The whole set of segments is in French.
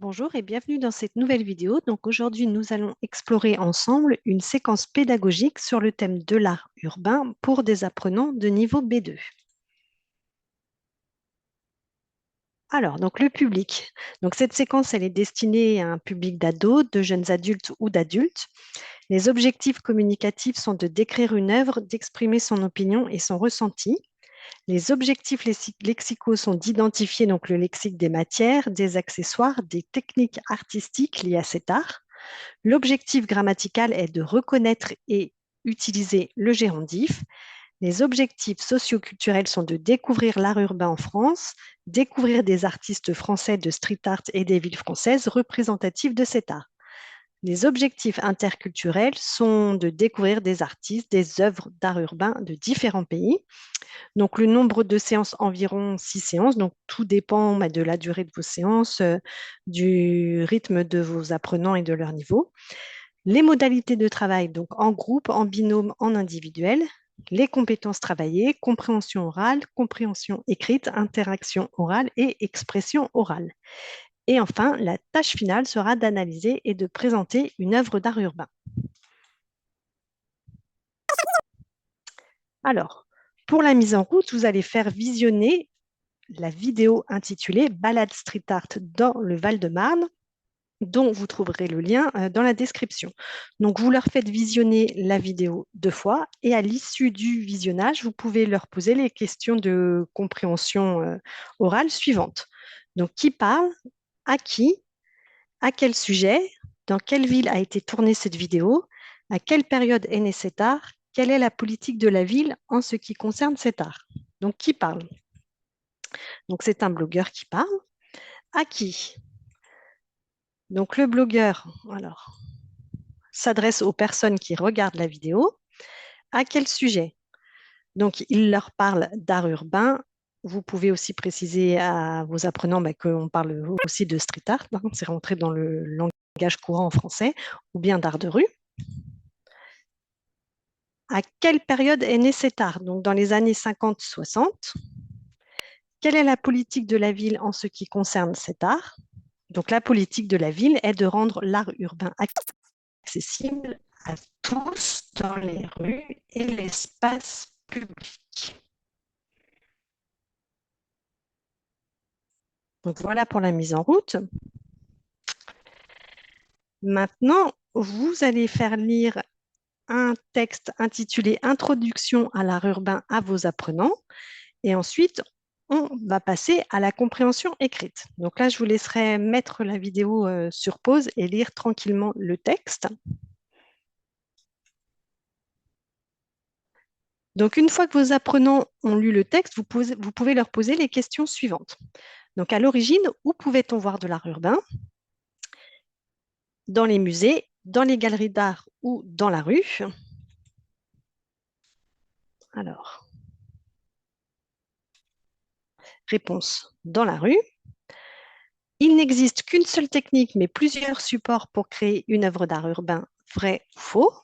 Bonjour et bienvenue dans cette nouvelle vidéo. Donc aujourd'hui, nous allons explorer ensemble une séquence pédagogique sur le thème de l'art urbain pour des apprenants de niveau B2. Alors, donc le public. Donc cette séquence, elle est destinée à un public d'ados, de jeunes adultes ou d'adultes. Les objectifs communicatifs sont de décrire une œuvre, d'exprimer son opinion et son ressenti. Les objectifs lexicaux sont d'identifier donc le lexique des matières, des accessoires, des techniques artistiques liées à cet art. L'objectif grammatical est de reconnaître et utiliser le gérondif. Les objectifs socioculturels sont de découvrir l'art urbain en France, découvrir des artistes français de street art et des villes françaises représentatives de cet art. Les objectifs interculturels sont de découvrir des artistes, des œuvres d'art urbain de différents pays. Donc, le nombre de séances, environ 6 séances. Donc, tout dépend de la durée de vos séances, du rythme de vos apprenants et de leur niveau. Les modalités de travail, donc en groupe, en binôme, en individuel. Les compétences travaillées, compréhension orale, compréhension écrite, interaction orale et expression orale. Et enfin, la tâche finale sera d'analyser et de présenter une œuvre d'art urbain. Alors, pour la mise en route, vous allez faire visionner la vidéo intitulée Balade Street Art dans le Val-de-Marne, dont vous trouverez le lien dans la description. Donc, vous leur faites visionner la vidéo 2 fois et à l'issue du visionnage, vous pouvez leur poser les questions de compréhension orale suivantes. Donc, qui parle, à qui, à quel sujet, dans quelle ville a été tournée cette vidéo, à quelle période est né cet art, quelle est la politique de la ville en ce qui concerne cet art. Donc, qui parle? Donc, c'est un blogueur qui parle. À qui? Donc, le blogueur, alors, s'adresse aux personnes qui regardent la vidéo. À quel sujet? Donc, il leur parle d'art urbain. Vous pouvez aussi préciser à vos apprenants qu'on parle aussi de street art, hein, c'est rentré dans le langage courant en français, ou bien d'art de rue. À quelle période est né cet art? Donc, dans les années 50-60. Quelle est la politique de la ville en ce qui concerne cet art? Donc, la politique de la ville est de rendre l'art urbain accessible à tous dans les rues et l'espace public. Donc voilà pour la mise en route. Maintenant, vous allez faire lire un texte intitulé Introduction à l'art urbain à vos apprenants. Et ensuite, on va passer à la compréhension écrite. Donc là, je vous laisserai mettre la vidéo sur pause et lire tranquillement le texte. Donc, une fois que vos apprenants ont lu le texte, vous pouvez leur poser les questions suivantes. Donc, à l'origine, où pouvait-on voir de l'art urbain? Dans les musées, dans les galeries d'art ou dans la rue? Alors, réponse, dans la rue. Il n'existe qu'une seule technique, mais plusieurs supports pour créer une œuvre d'art urbain, vrai ou faux?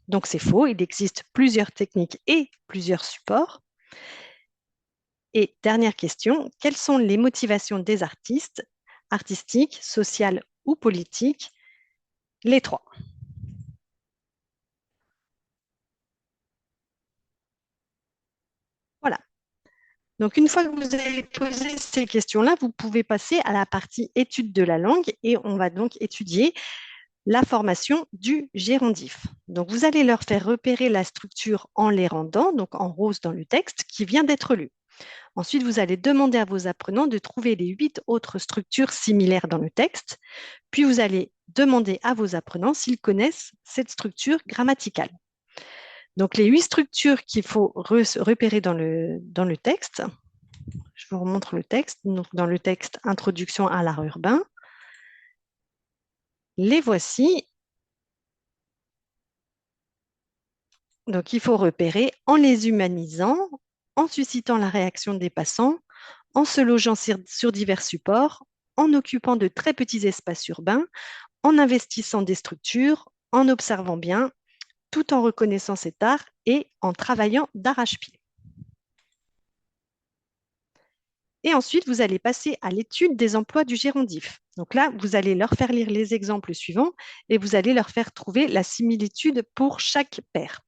Donc, c'est faux, il existe plusieurs techniques et plusieurs supports. Et dernière question, quelles sont les motivations des artistes, artistiques, sociales ou politiques? Les trois. Voilà. Donc, une fois que vous avez posé ces questions-là, vous pouvez passer à la partie étude de la langue et on va donc étudier la formation du gérondif. Donc, vous allez leur faire repérer la structure en les rendant, donc en rose dans le texte, qui vient d'être lu. Ensuite, vous allez demander à vos apprenants de trouver les 8 autres structures similaires dans le texte. Puis, vous allez demander à vos apprenants s'ils connaissent cette structure grammaticale. Donc, les 8 structures qu'il faut repérer dans le texte, je vous remontre le texte. Donc, dans le texte Introduction à l'art urbain, les voici. Donc, il faut repérer en les humanisant, en suscitant la réaction des passants, en se logeant sur divers supports, en occupant de très petits espaces urbains, en investissant des structures, en observant bien, tout en reconnaissant cet art et en travaillant d'arrache-pied. Et ensuite, vous allez passer à l'étude des emplois du gérondif. Donc là, vous allez leur faire lire les exemples suivants et vous allez leur faire trouver la similitude pour chaque paire.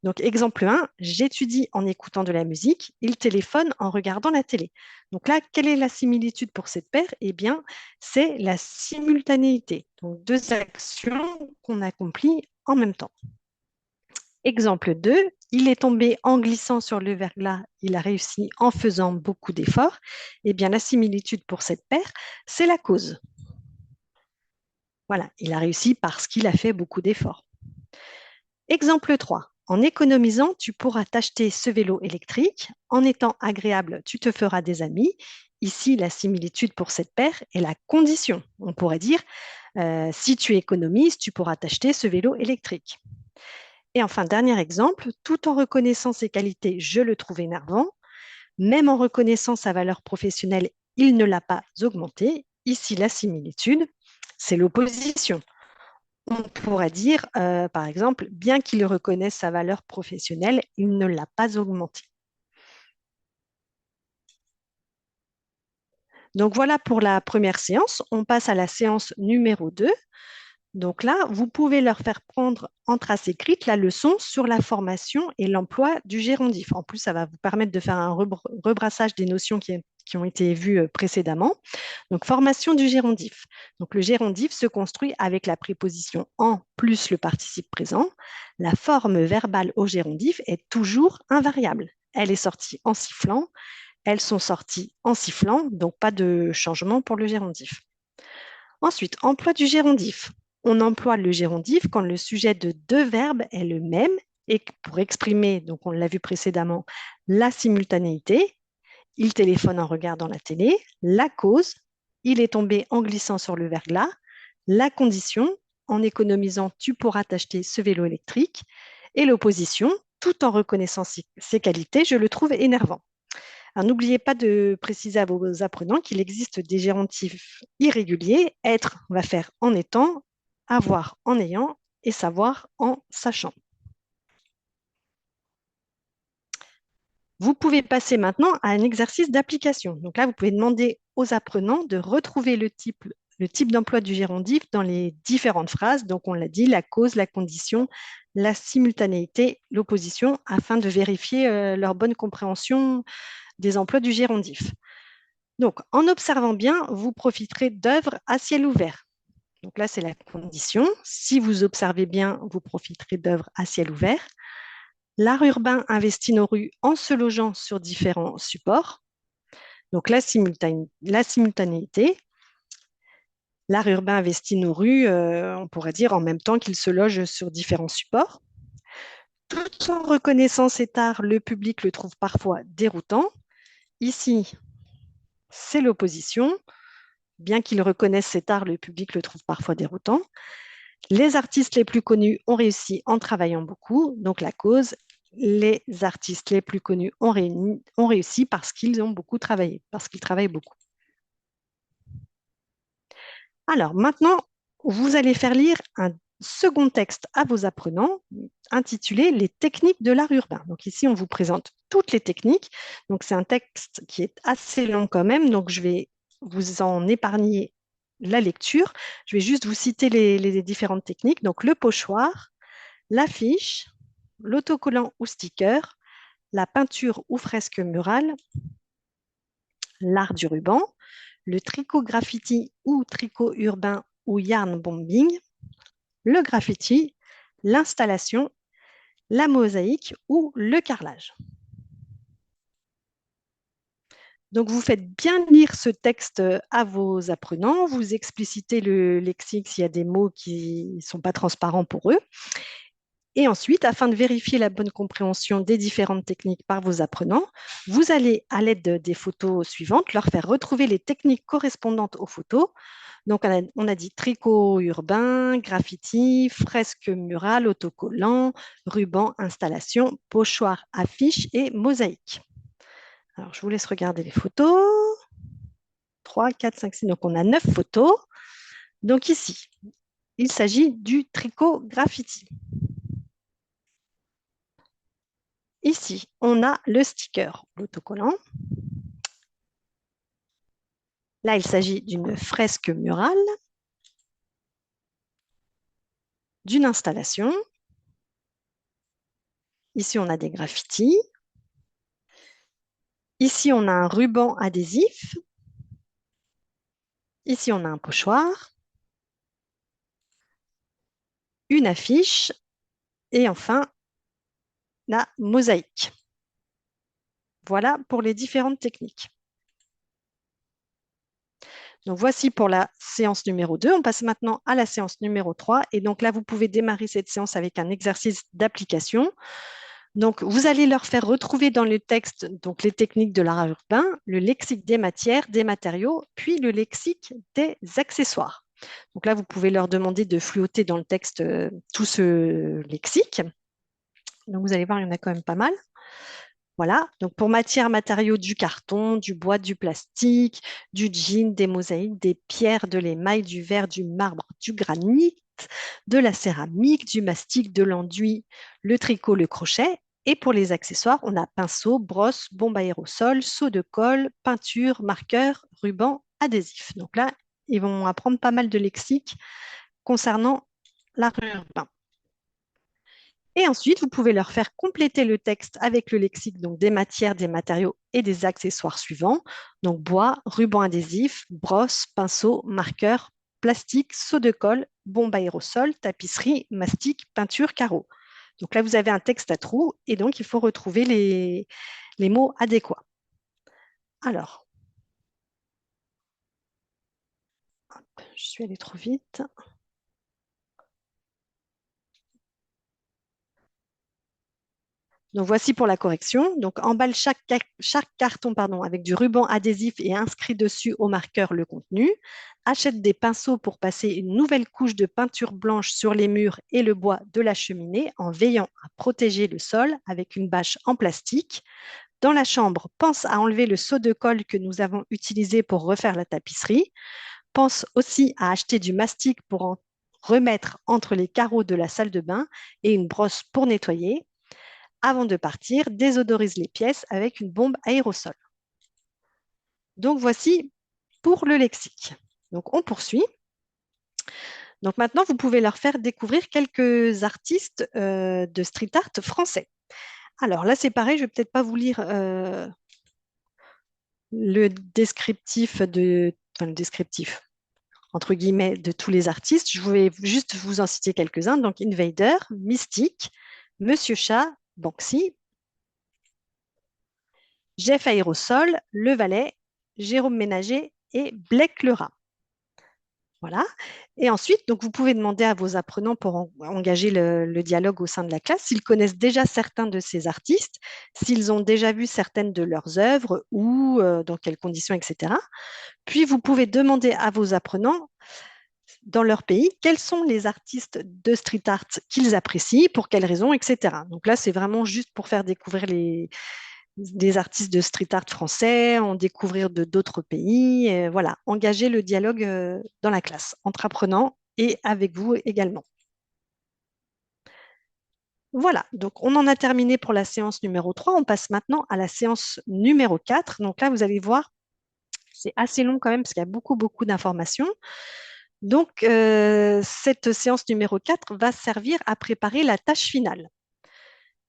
Donc, exemple 1, j'étudie en écoutant de la musique, il téléphone en regardant la télé. Donc là, quelle est la similitude pour cette paire? Eh bien, c'est la simultanéité. Donc, deux actions qu'on accomplit en même temps. Exemple 2, il est tombé en glissant sur le verglas, il a réussi en faisant beaucoup d'efforts. Eh bien, la similitude pour cette paire, c'est la cause. Voilà, il a réussi parce qu'il a fait beaucoup d'efforts. Exemple 3. En économisant, tu pourras t'acheter ce vélo électrique. En étant agréable, tu te feras des amis. Ici, la similitude pour cette paire est la condition. On pourrait dire, si tu économises, tu pourras t'acheter ce vélo électrique. Et enfin, dernier exemple, tout en reconnaissant ses qualités, je le trouve énervant. Même en reconnaissant sa valeur professionnelle, il ne l'a pas augmentée. Ici, la similitude, c'est l'opposition. On pourrait dire, par exemple, bien qu'il reconnaisse sa valeur professionnelle, il ne l'a pas augmentée. Donc voilà pour la première séance. On passe à la séance numéro 2. Donc là, vous pouvez leur faire prendre en trace écrite la leçon sur la formation et l'emploi du gérondif. En plus, ça va vous permettre de faire un rebrassage des notions qui ont été vues précédemment. Donc, formation du gérondif. Donc, le gérondif se construit avec la préposition en plus le participe présent. La forme verbale au gérondif est toujours invariable. Elle est sortie en sifflant. Elles sont sorties en sifflant, donc pas de changement pour le gérondif. Ensuite, emploi du gérondif. On emploie le gérondif quand le sujet de deux verbes est le même et pour exprimer, donc on l'a vu précédemment, la simultanéité. Il téléphone en regardant la télé. La cause, il est tombé en glissant sur le verglas. La condition, en économisant, tu pourras t'acheter ce vélo électrique. Et l'opposition, tout en reconnaissant ses qualités, je le trouve énervant. Alors, n'oubliez pas de préciser à vos apprenants qu'il existe des gérontifs irréguliers. Être va faire en étant, avoir en ayant et savoir en sachant. Vous pouvez passer maintenant à un exercice d'application. Donc là, vous pouvez demander aux apprenants de retrouver le type d'emploi du gérondif dans les différentes phrases. Donc on l'a dit, la cause, la condition, la simultanéité, l'opposition, afin de vérifier leur bonne compréhension des emplois du gérondif. Donc en observant bien, vous profiterez d'œuvres à ciel ouvert. Donc là, c'est la condition. Si vous observez bien, vous profiterez d'œuvres à ciel ouvert. L'art urbain investit nos rues en se logeant sur différents supports. Donc la simultanéité. L'art urbain investit nos rues, on pourrait dire en même temps qu'il se loge sur différents supports. Tout en reconnaissant cet art, le public le trouve parfois déroutant. Ici, c'est l'opposition. Bien qu'il reconnaisse cet art, le public le trouve parfois déroutant. Les artistes les plus connus ont réussi en travaillant beaucoup. Donc la cause, les artistes les plus connus ont réussi parce qu'ils ont beaucoup travaillé, parce qu'ils travaillent beaucoup. Alors maintenant, vous allez faire lire un second texte à vos apprenants intitulé Les techniques de l'art urbain. Donc ici, on vous présente toutes les techniques. Donc c'est un texte qui est assez long quand même, donc je vais vous en épargner la lecture. Je vais juste vous citer les différentes techniques. Donc le pochoir, l'affiche, l'autocollant ou sticker, la peinture ou fresque murale, l'art du ruban, le tricot graffiti ou tricot urbain ou yarn bombing, le graffiti, l'installation, la mosaïque ou le carrelage. Donc, vous faites bien lire ce texte à vos apprenants, vous explicitez le lexique s'il y a des mots qui ne sont pas transparents pour eux. Et ensuite, afin de vérifier la bonne compréhension des différentes techniques par vos apprenants, vous allez, à l'aide des photos suivantes, leur faire retrouver les techniques correspondantes aux photos. Donc, on a dit tricot urbain, graffiti, fresque murale, autocollant, ruban, installation, pochoir, affiche et mosaïque. Alors, je vous laisse regarder les photos. 3, 4, 5, 6. Donc, on a 9 photos. Donc, ici, il s'agit du tricot graffiti. Ici, on a le sticker, l'autocollant. Là, il s'agit d'une fresque murale, d'une installation. Ici, on a des graffitis. Ici, on a un ruban adhésif. Ici, on a un pochoir, une affiche et enfin la mosaïque. Voilà pour les différentes techniques. Donc voici pour la séance numéro 2. On passe maintenant à la séance numéro 3. Et donc là, vous pouvez démarrer cette séance avec un exercice d'application. Donc vous allez leur faire retrouver dans le texte donc, les techniques de l'art urbain, le lexique des matières, des matériaux, puis le lexique des accessoires. Donc là, vous pouvez leur demander de fluoter dans le texte tout ce lexique. Donc vous allez voir, il y en a quand même pas mal. Voilà, donc pour matière, matériaux, du carton, du bois, du plastique, du jean, des mosaïques, des pierres, de l'émail, du verre, du marbre, du granit, de la céramique, du mastic, de l'enduit, le tricot, le crochet. Et pour les accessoires, on a pinceau, brosse, bombe aérosol, seau de colle, peinture, marqueur, ruban, adhésif. Donc là, ils vont apprendre pas mal de lexique concernant l'art urbain. Et ensuite, vous pouvez leur faire compléter le texte avec le lexique donc des matières, des matériaux et des accessoires suivants. Donc bois, ruban adhésif, brosse, pinceau, marqueur, plastique, seau de colle, bombe aérosol, tapisserie, mastic, peinture, carreau. Donc là, vous avez un texte à trous et donc il faut retrouver les mots adéquats. Alors, je suis allée trop vite. Donc voici pour la correction. Donc emballe chaque carton avec du ruban adhésif et inscrit dessus au marqueur le contenu. Achète des pinceaux pour passer une nouvelle couche de peinture blanche sur les murs et le bois de la cheminée en veillant à protéger le sol avec une bâche en plastique. Dans la chambre, pense à enlever le seau de colle que nous avons utilisé pour refaire la tapisserie. Pense aussi à acheter du mastic pour en remettre entre les carreaux de la salle de bain et une brosse pour nettoyer. Avant de partir, désodorise les pièces avec une bombe aérosol. Donc voici pour le lexique. Donc on poursuit. Donc maintenant, vous pouvez leur faire découvrir quelques artistes de street art français. Alors là, c'est pareil, je ne vais peut-être pas vous lire le descriptif le descriptif entre guillemets de tous les artistes. Je vais juste vous en citer quelques-uns. Donc Invader, Mystique, Monsieur Chat, Banksy, Jeff Aérosol, Le Valet, Jérôme Ménager et Blake le rat. Voilà. Et ensuite, donc, vous pouvez demander à vos apprenants pour engager le dialogue au sein de la classe s'ils connaissent déjà certains de ces artistes, s'ils ont déjà vu certaines de leurs œuvres ou dans quelles conditions, etc. Puis, vous pouvez demander à vos apprenants dans leur pays quels sont les artistes de street art qu'ils apprécient, pour quelles raisons, etc. Donc là, c'est vraiment juste pour faire découvrir des artistes de street art français, en découvrir de d'autres pays, et voilà, engager le dialogue dans la classe, entre apprenants et avec vous également. Voilà, donc on en a terminé pour la séance numéro 3. On passe maintenant à la séance numéro 4. Donc là, vous allez voir, c'est assez long quand même parce qu'il y a beaucoup, beaucoup d'informations. Donc, cette séance numéro 4 va servir à préparer la tâche finale.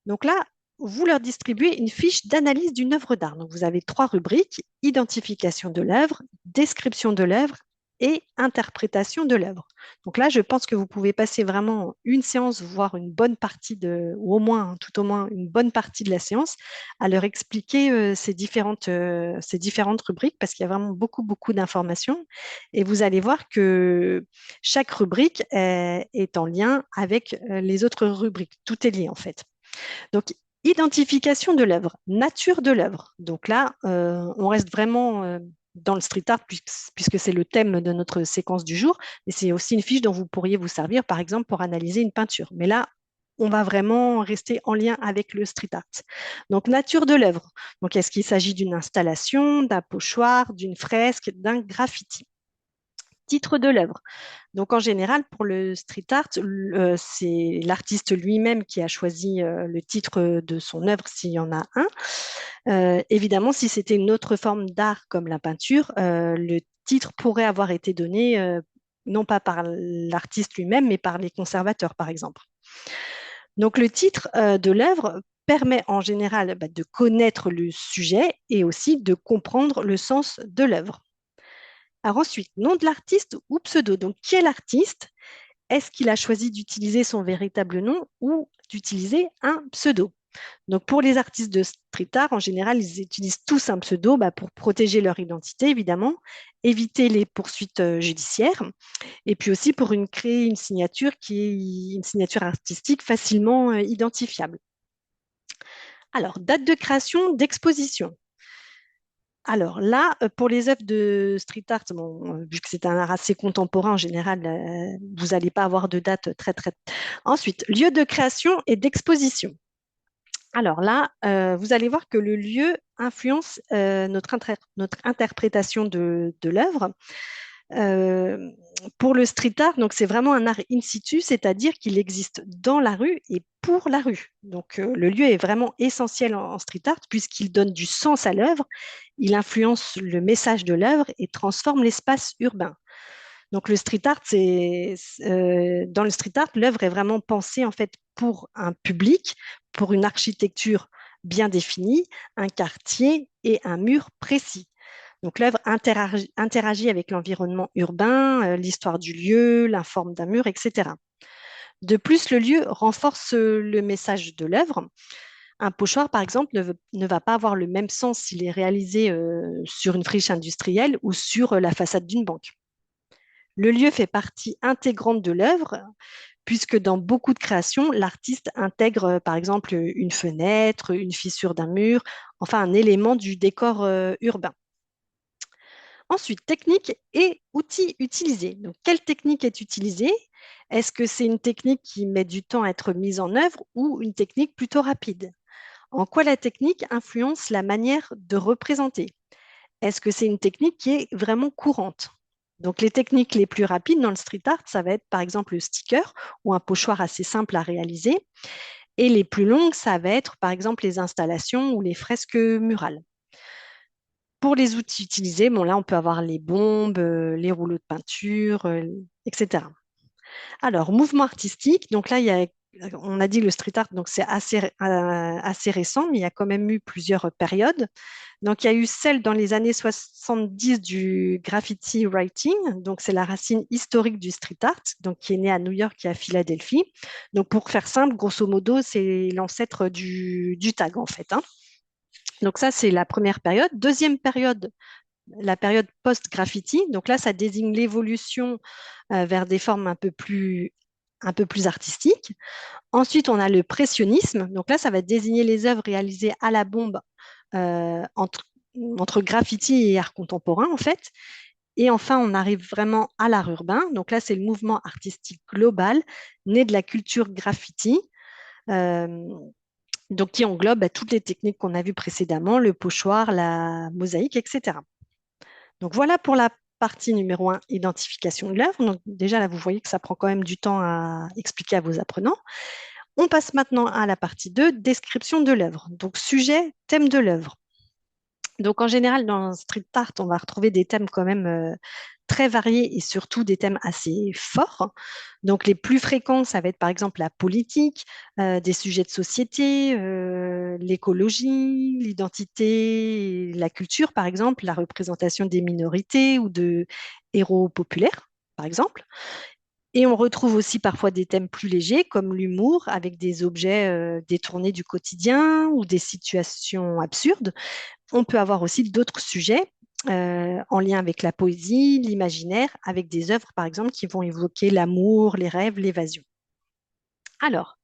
Donc là, vous leur distribuez une fiche d'analyse d'une œuvre d'art. Donc, vous avez 3 rubriques, identification de l'œuvre, description de l'œuvre et interprétation de l'œuvre. Donc là, je pense que vous pouvez passer vraiment une séance, voire une bonne partie ou au moins, tout au moins une bonne partie de la séance, à leur expliquer ces différentes rubriques parce qu'il y a vraiment beaucoup, beaucoup d'informations. Et vous allez voir que chaque rubrique est en lien avec les autres rubriques. Tout est lié en fait. Donc, identification de l'œuvre, nature de l'œuvre. Donc là, on reste vraiment dans le street art puisque c'est le thème de notre séquence du jour, mais c'est aussi une fiche dont vous pourriez vous servir, par exemple, pour analyser une peinture. Mais là, on va vraiment rester en lien avec le street art. Donc, nature de l'œuvre. Donc, est-ce qu'il s'agit d'une installation, d'un pochoir, d'une fresque, d'un graffiti? Titre de l'œuvre. Donc en général, pour le street art, c'est l'artiste lui-même qui a choisi le titre de son œuvre s'il y en a un. Évidemment, si c'était une autre forme d'art comme la peinture, le titre pourrait avoir été donné non pas par l'artiste lui-même, mais par les conservateurs, par exemple. Donc le titre de l'œuvre permet en général de connaître le sujet et aussi de comprendre le sens de l'œuvre. Alors ensuite, nom de l'artiste ou pseudo. Donc qui est l'artiste? Est-ce qu'il a choisi d'utiliser son véritable nom ou d'utiliser un pseudo? Donc pour les artistes de street art, en général, ils utilisent tous un pseudo pour protéger leur identité, évidemment, éviter les poursuites judiciaires, et puis aussi pour créer une signature qui est une signature artistique facilement identifiable. Alors, date de création, d'exposition. Alors là, pour les œuvres de street art, bon, vu que c'est un art assez contemporain en général, vous n'allez pas avoir de date très très. Ensuite, lieu de création et d'exposition. Alors là, vous allez voir que le lieu influence notre interprétation de l'œuvre. Euh, pour le street art, donc c'est vraiment un art in situ, c'est-à-dire qu'il existe dans la rue et pour la rue. Donc le lieu est vraiment essentiel en street art puisqu'il donne du sens à l'œuvre, il influence le message de l'œuvre et transforme l'espace urbain. Donc le street art, dans le street art, l'œuvre est vraiment pensée en fait pour un public, pour une architecture bien définie, un quartier et un mur précis. Donc l'œuvre interagit avec l'environnement urbain, l'histoire du lieu, la forme d'un mur, etc. De plus, le lieu renforce le message de l'œuvre. Un pochoir, par exemple, ne va pas avoir le même sens s'il est réalisé sur une friche industrielle ou sur la façade d'une banque. Le lieu fait partie intégrante de l'œuvre, puisque dans beaucoup de créations, l'artiste intègre, par exemple, une fenêtre, une fissure d'un mur, enfin un élément du décor urbain. Ensuite, technique et outils utilisés. Donc, quelle technique est utilisée? Est-ce que c'est une technique qui met du temps à être mise en œuvre ou une technique plutôt rapide? En quoi la technique influence la manière de représenter? Est-ce que c'est une technique qui est vraiment courante? Donc, les techniques les plus rapides dans le street art, ça va être par exemple le sticker ou un pochoir assez simple à réaliser. Et les plus longues, ça va être par exemple les installations ou les fresques murales. Pour les outils utilisés, bon, là, on peut avoir les bombes, les rouleaux de peinture, etc. Alors, mouvement artistique, donc là, on a dit le street art, donc c'est assez récent, mais il y a quand même eu plusieurs périodes. Donc, il y a eu celle dans les années 70 du graffiti writing, donc c'est la racine historique du street art, donc qui est née à New York et à Philadelphie. Donc, pour faire simple, grosso modo, c'est l'ancêtre du tag, en fait, hein. Donc ça, c'est la première période. Deuxième période, la période post-graffiti. Donc là, ça désigne l'évolution vers des formes un peu plus artistiques. Ensuite, on a le pressionnisme. Donc là, ça va désigner les œuvres réalisées à la bombe euh, entre, entre graffiti et art contemporain, en fait. Et enfin, on arrive vraiment à l'art urbain. Donc là, c'est le mouvement artistique global né de la culture graffiti. Euh, donc qui englobe toutes les techniques qu'on a vues précédemment, le pochoir, la mosaïque, etc. Donc voilà pour la partie numéro 1, identification de l'œuvre. Donc déjà là, vous voyez que ça prend quand même du temps à expliquer à vos apprenants. On passe maintenant à la partie 2, description de l'œuvre. Donc sujet, thème de l'œuvre. Donc en général, dans street art, on va retrouver des thèmes quand même très variés et surtout des thèmes assez forts. Donc les plus fréquents, ça va être par exemple la politique, des sujets de société, l'écologie, l'identité, la culture par exemple, la représentation des minorités ou de héros populaires par exemple. Et on retrouve aussi parfois des thèmes plus légers comme l'humour avec des objets détournés du quotidien ou des situations absurdes. On peut avoir aussi d'autres sujets en lien avec la poésie, l'imaginaire, avec des œuvres, par exemple, qui vont évoquer l'amour, les rêves, l'évasion. Alors,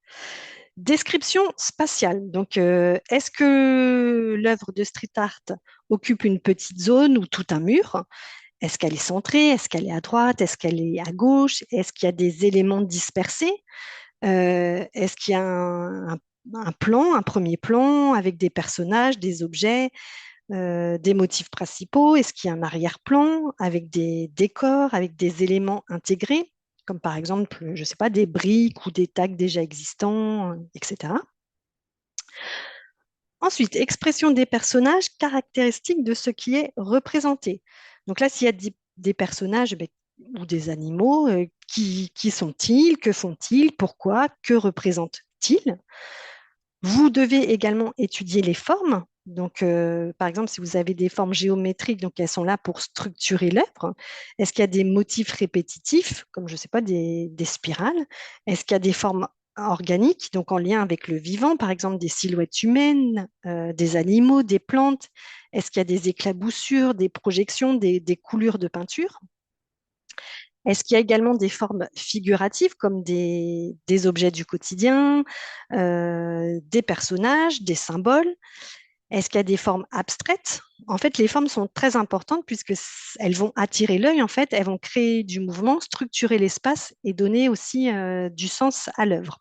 description spatiale. Donc, est-ce que l'œuvre de street art occupe une petite zone ou tout un mur? Est-ce qu'elle est centrée? Est-ce qu'elle est à droite? Est-ce qu'elle est à gauche? Est-ce qu'il y a des éléments dispersés? Est-ce qu'il y a un plan, un premier plan avec des personnages, des objets? Des motifs principaux? Est-ce qu'il y a un arrière-plan avec des décors, avec des éléments intégrés, comme par exemple, je ne sais pas, des briques ou des tags déjà existants, etc. Ensuite, expression des personnages, caractéristiques de ce qui est représenté. Donc là, s'il y a des personnages ou des animaux. Qui sont-ils? Que font-ils? Pourquoi? Que représentent-ils? Vous devez également étudier les formes. Donc, par exemple, si vous avez des formes géométriques, donc elles sont là pour structurer l'œuvre. Est-ce qu'il y a des motifs répétitifs, comme je ne sais pas, des spirales? Est-ce qu'il y a des formes organiques, donc en lien avec le vivant, par exemple des silhouettes humaines, des animaux, des plantes? Est-ce qu'il y a des éclaboussures, des projections, des coulures de peinture? Est-ce qu'il y a également des formes figuratives comme des objets du quotidien, des personnages, des symboles? Est-ce qu'il y a des formes abstraites? En fait, les formes sont très importantes puisque elles vont attirer l'œil, en fait, elles vont créer du mouvement, structurer l'espace et donner aussi du sens à l'œuvre.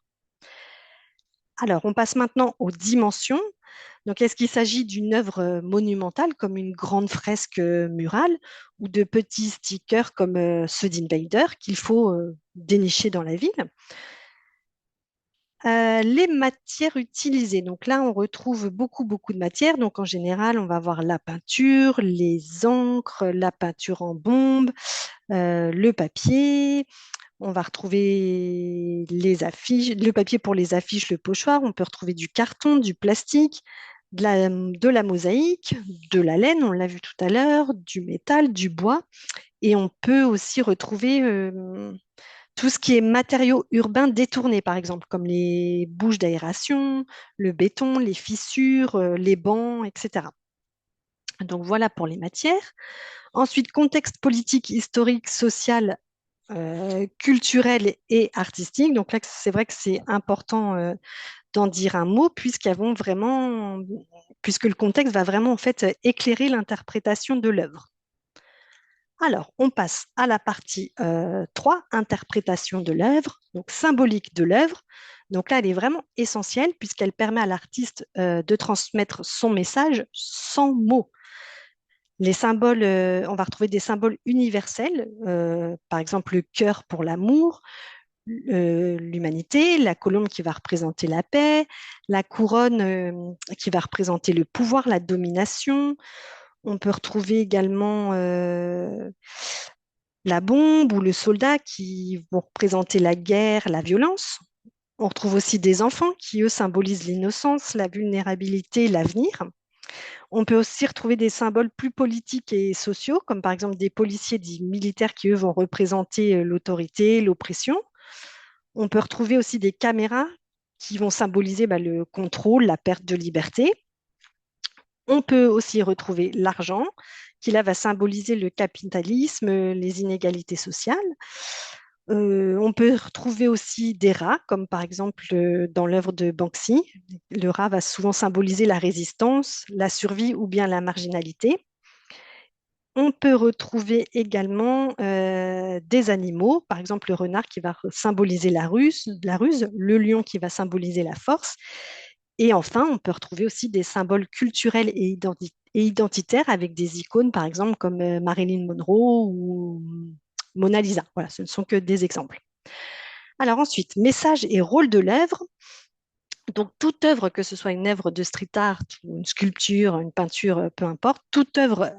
Alors, on passe maintenant aux dimensions. Donc, est-ce qu'il s'agit d'une œuvre monumentale comme une grande fresque murale ou de petits stickers comme ceux d'Invader qu'il faut dénicher dans la ville? Les matières utilisées. Donc là, on retrouve beaucoup de matières. Donc en général, on va avoir la peinture, les encres, la peinture en bombe, le papier. On va retrouver les affiches, le papier pour les affiches, le pochoir. On peut retrouver du carton, du plastique, de la mosaïque, de la laine, on l'a vu tout à l'heure, du métal, du bois. Et on peut aussi retrouver tout ce qui est matériaux urbains détournés, par exemple, comme les bouches d'aération, le béton, les fissures, les bancs, etc. Donc voilà pour les matières. Ensuite, contexte politique, historique, social, culturel et artistique. Donc là, c'est vrai que c'est important d'en dire un mot puisque le contexte va vraiment en fait éclairer l'interprétation de l'œuvre. Alors, on passe à la partie 3, interprétation de l'œuvre, donc symbolique de l'œuvre. Donc là, elle est vraiment essentielle puisqu'elle permet à l'artiste de transmettre son message sans mots. Les symboles, on va retrouver des symboles universels, par exemple le cœur pour l'amour, l'humanité, la colombe qui va représenter la paix, la couronne qui va représenter le pouvoir, la domination. On peut retrouver également la bombe ou le soldat qui vont représenter la guerre, la violence. On retrouve aussi des enfants qui, eux, symbolisent l'innocence, la vulnérabilité, l'avenir. On peut aussi retrouver des symboles plus politiques et sociaux, comme par exemple des policiers dits militaires qui, eux, vont représenter l'autorité, l'oppression. On peut retrouver aussi des caméras qui vont symboliser le contrôle, la perte de liberté. On peut aussi retrouver l'argent, qui là va symboliser le capitalisme, les inégalités sociales. On peut retrouver aussi des rats, comme par exemple dans l'œuvre de Banksy. Le rat va souvent symboliser la résistance, la survie ou bien la marginalité. On peut retrouver également des animaux, par exemple le renard qui va symboliser la ruse, le lion qui va symboliser la force. Et enfin, on peut retrouver aussi des symboles culturels et identitaires avec des icônes, par exemple comme Marilyn Monroe ou Mona Lisa. Voilà, ce ne sont que des exemples. Alors ensuite, message et rôle de l'œuvre. Donc, toute œuvre, que ce soit une œuvre de street art, une sculpture, une peinture, peu importe, toute œuvre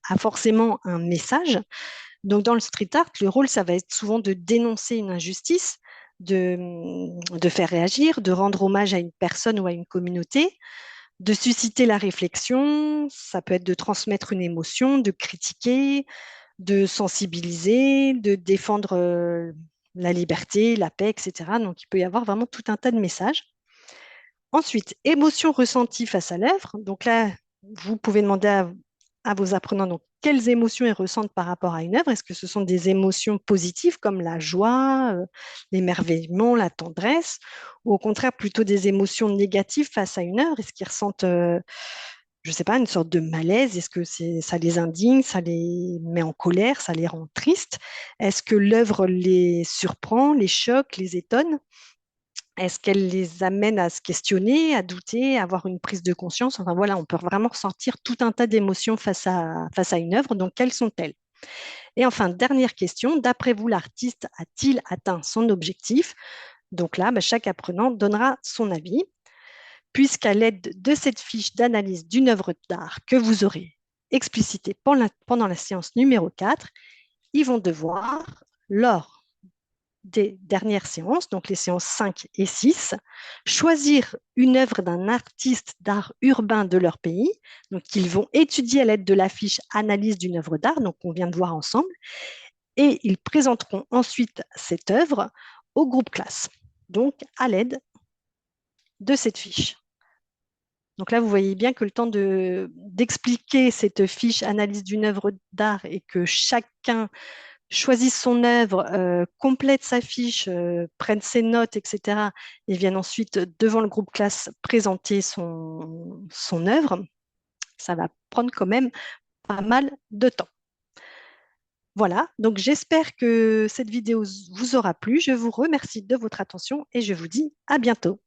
a forcément un message. Donc, dans le street art, le rôle, ça va être souvent de dénoncer une injustice, de faire réagir, de rendre hommage à une personne ou à une communauté, de susciter la réflexion. Ça peut être de transmettre une émotion, de critiquer, de sensibiliser, de défendre la liberté, la paix, etc. Donc, il peut y avoir vraiment tout un tas de messages. Ensuite, émotions ressenties face à l'œuvre. Donc là, vous pouvez demander à vos apprenants donc, quelles émotions ils ressentent par rapport à une œuvre. Est-ce que ce sont des émotions positives comme la joie, l'émerveillement, la tendresse, ou au contraire plutôt des émotions négatives face à une œuvre? Est-ce qu'ils ressentent, je ne sais pas, une sorte de malaise? Est-ce que ça les indigne, ça les met en colère, ça les rend tristes? Est-ce que l'œuvre les surprend, les choque, les étonne? Est-ce qu'elle les amène à se questionner, à douter, à avoir une prise de conscience? Enfin voilà, on peut vraiment ressentir tout un tas d'émotions face à une œuvre. Donc, quelles sont-elles? Et enfin, dernière question, d'après vous, l'artiste a-t-il atteint son objectif? Donc là, chaque apprenant donnera son avis, puisqu'à l'aide de cette fiche d'analyse d'une œuvre d'art que vous aurez explicitée pendant la séance numéro 4, ils vont devoir, lors des dernières séances, donc les séances 5 et 6, choisir une œuvre d'un artiste d'art urbain de leur pays, donc qu'ils vont étudier à l'aide de la fiche analyse d'une œuvre d'art, donc on vient de voir ensemble, et ils présenteront ensuite cette œuvre au groupe classe, donc à l'aide de cette fiche. Donc là, vous voyez bien que le temps d'expliquer cette fiche analyse d'une œuvre d'art et que chacun choisisse son œuvre, complète sa fiche, prenne ses notes, etc., et vienne ensuite devant le groupe classe présenter son œuvre, ça va prendre quand même pas mal de temps. Voilà, donc j'espère que cette vidéo vous aura plu. Je vous remercie de votre attention et je vous dis à bientôt.